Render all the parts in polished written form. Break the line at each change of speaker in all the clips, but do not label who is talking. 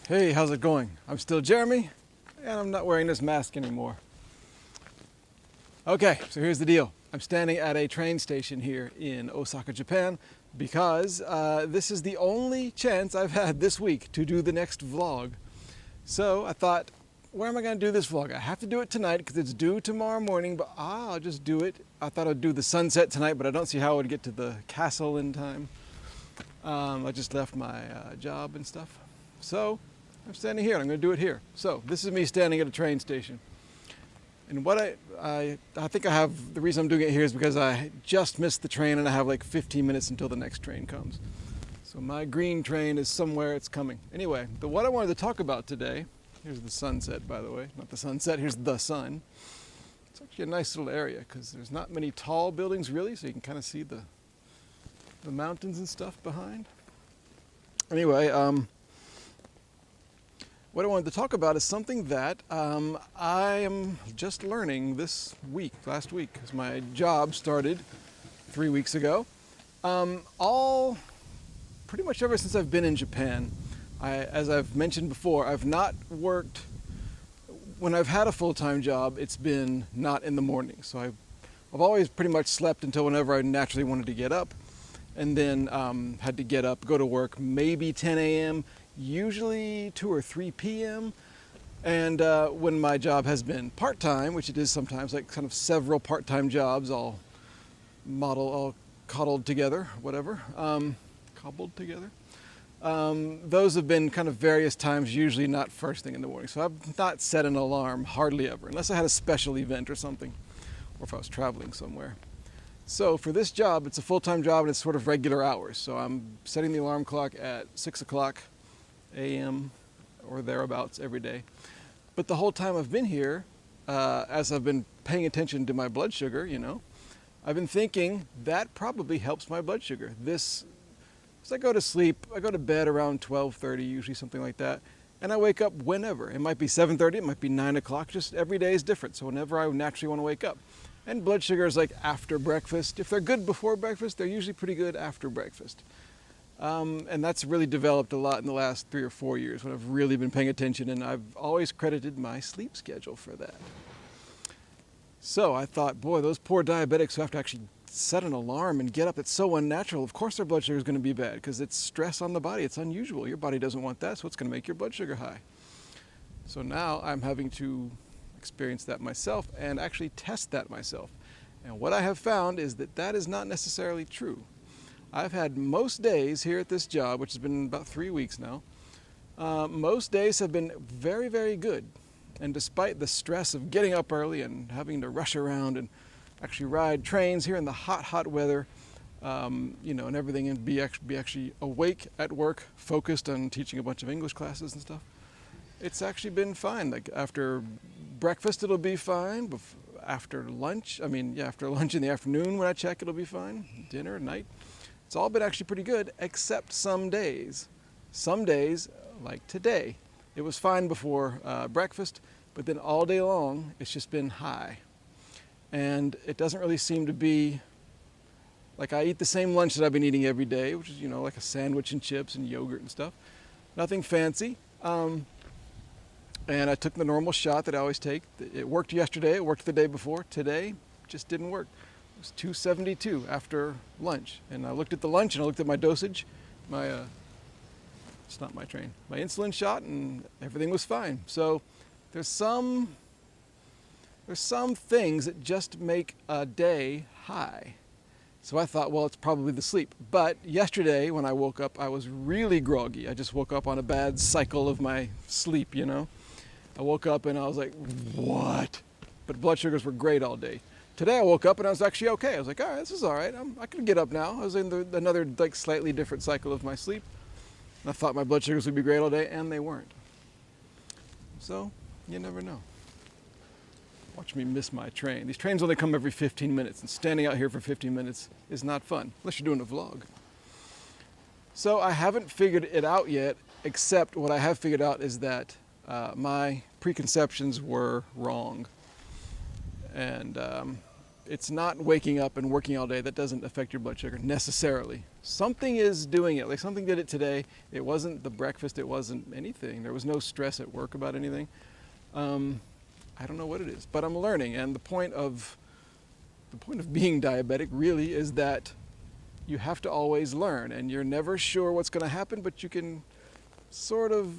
Hey, how's it going? I'm still Jeremy, and I'm not wearing this mask anymore. Okay, so here's the deal. I'm standing at a train station here in Osaka, Japan, because this is the only chance I've had this week to do the next vlog. So I thought, where am I going to do this vlog? I have to do it tonight because it's due tomorrow morning, but I'll just do it. I thought I'd do the sunset tonight, but I don't see how I would get to the castle in time. I just left my job and stuff. So I'm standing here, and I'm going to do it here. So this is me standing at a train station. And what I think I have, the reason I'm doing it here is because I just missed the train and I have like 15 minutes until the next train comes. So my green train is somewhere, it's coming. Anyway, what I wanted to talk about today, here's the sunset, by the way, not the sunset, here's the sun. It's actually a nice little area because there's not many tall buildings really, so you can kind of see the mountains and stuff behind. Anyway, what I wanted to talk about is something that I am just learning this week, last week, because my job started 3 weeks ago. Pretty much ever since I've been in Japan, as I've mentioned before, I've not worked, when I've had a full-time job, it's been not in the morning. So I've always pretty much slept until whenever I naturally wanted to get up, and then had to get up, go to work, maybe 10 a.m., usually 2 or 3 p.m. And when my job has been part-time, which it is sometimes, like kind of several part-time jobs all coddled together, whatever, cobbled together. Those have been kind of various times, usually not first thing in the morning. So I've not set an alarm, hardly ever, unless I had a special event or something, or if I was traveling somewhere. So for this job, it's a full-time job and it's sort of regular hours. So I'm setting the alarm clock at 6 o'clock a.m. or thereabouts every day. But the whole time I've been here, as I've been paying attention to my blood sugar, I've been thinking that probably helps my blood sugar. As I go to sleep, I go to bed around 12:30, usually something like that, and I wake up whenever. It might be 7:30, it might be 9 o'clock, just every day is different. So whenever I naturally want to wake up. And blood sugar is like after breakfast. If they're good before breakfast, they're usually pretty good after breakfast. And that's really developed a lot in the last 3 or 4 years when I've really been paying attention, and I've always credited my sleep schedule for that. So I thought, boy, those poor diabetics who have to actually set an alarm and get up, it's so unnatural. Of course their blood sugar is going to be bad because it's stress on the body. It's unusual. Your body doesn't want that, so it's going to make your blood sugar high. So now I'm having to experience that myself and actually test that myself. And what I have found is that is not necessarily true. I've had most days here at this job, which has been about 3 weeks now, most days have band very, very good. And despite the stress of getting up early and having to rush around and actually ride trains here in the hot, hot weather, and everything, and be actually awake at work, focused on teaching a bunch of English classes and stuff, it's actually been fine. Like after breakfast, it'll be fine. After lunch in the afternoon when I check, it'll be fine. Dinner, night. It's all been actually pretty good, except some days. Some days, like today, it was fine before breakfast, but then all day long, it's just been high. And it doesn't really seem to be, like I eat the same lunch that I've been eating every day, which is, like a sandwich and chips and yogurt and stuff. Nothing fancy. And I took the normal shot that I always take. It worked yesterday, it worked the day before. Today, just didn't work. It was 272 after lunch. And I looked at the lunch and I looked at my dosage, it's not my train, my insulin shot, and everything was fine. So there's some things that just make a day high. So I thought, well, it's probably the sleep. But yesterday when I woke up, I was really groggy. I just woke up on a bad cycle of my sleep, I woke up and I was like, what? But blood sugars were great all day. Today I woke up and I was actually okay. I was like, all right, this is all right. I can get up now. I was in another slightly different cycle of my sleep. And I thought my blood sugars would be great all day, and they weren't. So you never know. Watch me miss my train. These trains only come every 15 minutes, and standing out here for 15 minutes is not fun, unless you're doing a vlog. So I haven't figured it out yet, except what I have figured out is that my preconceptions were wrong. And it's not waking up and working all day that doesn't affect your blood sugar necessarily. Something is doing it. Like something did it today. It wasn't the breakfast. It wasn't anything. There was no stress at work about anything. I don't know what it is, but I'm learning. And the point of being diabetic really is that you have to always learn, and you're never sure what's going to happen, but you can sort of,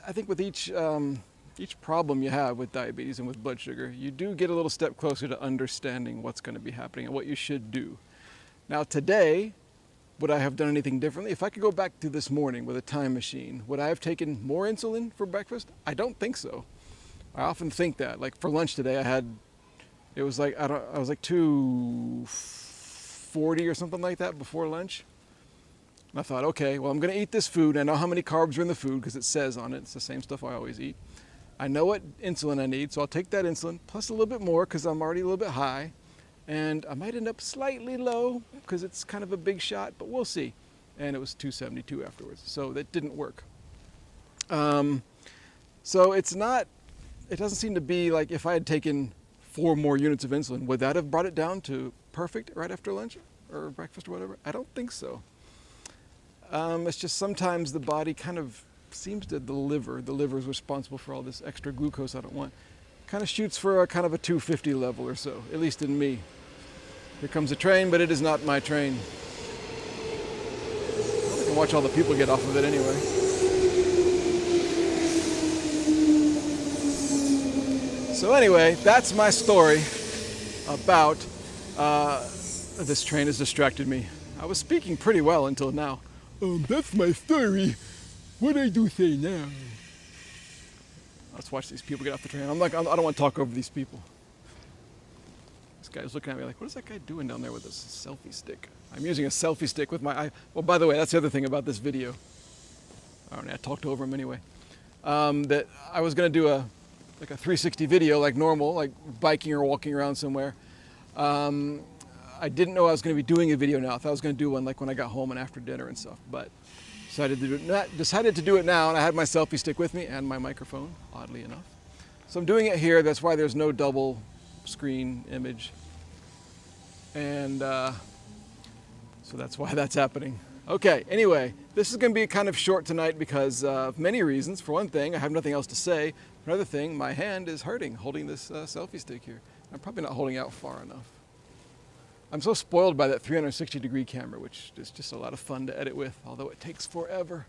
I think with each problem you have with diabetes and with blood sugar, you do get a little step closer to understanding what's going to be happening and what you should do. Now today, would I have done anything differently? If I could go back to this morning with a time machine, would I have taken more insulin for breakfast? I don't think so. I often think that. Like for lunch today, it was like, I was like 240 or something like that before lunch. And I thought, okay, well, I'm going to eat this food. I know how many carbs are in the food because it says on it. It's the same stuff I always eat. I know what insulin I need, so I'll take that insulin plus a little bit more because I'm already a little bit high. And I might end up slightly low because it's kind of a big shot, but we'll see. And it was 272 afterwards, so that didn't work. So it doesn't seem to be like if I had taken 4 more units of insulin, would that have brought it down to perfect right after lunch or breakfast or whatever? I don't think so. It's just sometimes the body kind of seems to, the liver is responsible for all this extra glucose I don't want, kind of shoots for a kind of a 250 level or so, at least in me. Here comes a train, but it is not my train. I can watch all the people get off of it anyway. So anyway, that's my story about this train has distracted me. I was speaking pretty well until now. That's my story. What I do say now? Let's watch these people get off the train. I don't want to talk over these people. This guy's looking at me like, what is that guy doing down there with this selfie stick? I'm using a selfie stick with my eye. Well, by the way, that's the other thing about this video. I don't know, I talked over him anyway. That I was going to do a 360 video like normal, like biking or walking around somewhere. I didn't know I was going to be doing a video now. I thought I was going to do one like when I got home and after dinner and stuff, but decided to do it now, and I had my selfie stick with me and my microphone, oddly enough. So I'm doing it here. That's why there's no double screen image. And so that's why that's happening. Okay, anyway, this is going to be kind of short tonight because of many reasons. For one thing, I have nothing else to say. Another thing, my hand is hurting holding this selfie stick here. I'm probably not holding out far enough. I'm so spoiled by that 360-degree camera, which is just a lot of fun to edit with, although it takes forever.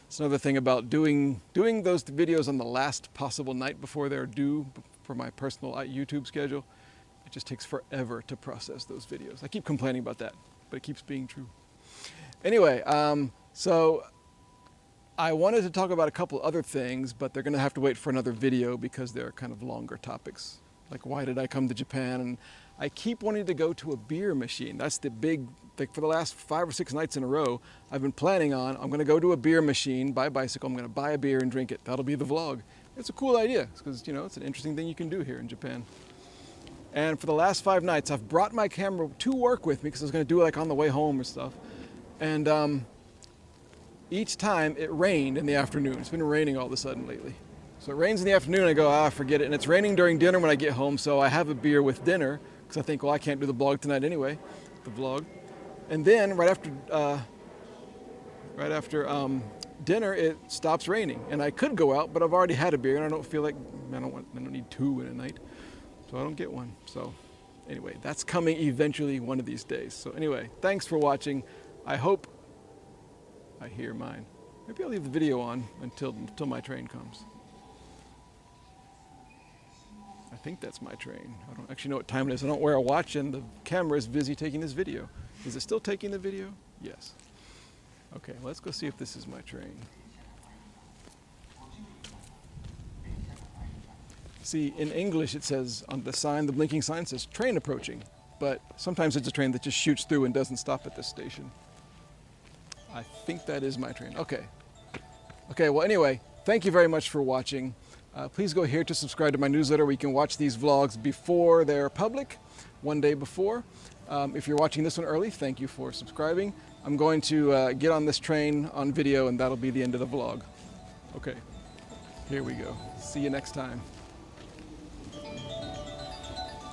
It's another thing about doing those videos on the last possible night before they're due for my personal YouTube schedule. It just takes forever to process those videos. I keep complaining about that, but it keeps being true. Anyway, so I wanted to talk about a couple other things, but they're going to have to wait for another video because they're kind of longer topics. Like, why did I come to Japan? And I keep wanting to go to a beer machine. That's the big, like for the last 5 or 6 nights in a row, I've been planning on, I'm going to go to a beer machine, buy a bicycle, I'm going to buy a beer and drink it. That'll be the vlog. It's a cool idea because, you know, it's an interesting thing you can do here in Japan. And for the last 5 nights, I've brought my camera to work with me because I was going to do it like on the way home or stuff. And each time it rained in the afternoon. It's been raining all of a sudden lately. So it rains in the afternoon, I go, forget it. And it's raining during dinner when I get home, so I have a beer with dinner because I think, well, I can't do the vlog tonight anyway, the vlog. And then right after dinner, it stops raining. And I could go out, but I've already had a beer and I don't feel like, I don't need 2 in a night. So I don't get one. So anyway, that's coming eventually one of these days. So anyway, thanks for watching. I hope I hear mine. Maybe I'll leave the video on until my train comes. I think that's my train. I don't actually know what time it is. I don't wear a watch and the camera is busy taking this video. Is it still taking the video? Yes. Okay, let's go see if this is my train. See, in English it says on the sign, the blinking sign says train approaching, but sometimes it's a train that just shoots through and doesn't stop at this station. I think that is my train. Okay. Okay, well anyway, thank you very much for watching. Please go here to subscribe to my newsletter where you can watch these vlogs before they're public, one day before. If you're watching this one early, thank you for subscribing. I'm going to get on this train on video and that'll be the end of the vlog. Okay, here we go. See you next time.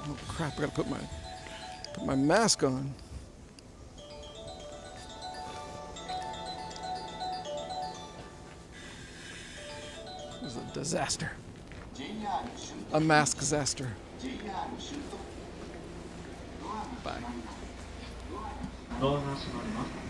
Oh crap, I gotta put my Put my mask on. This is a disaster. A mask disaster. Bye.
ドアが閉まります。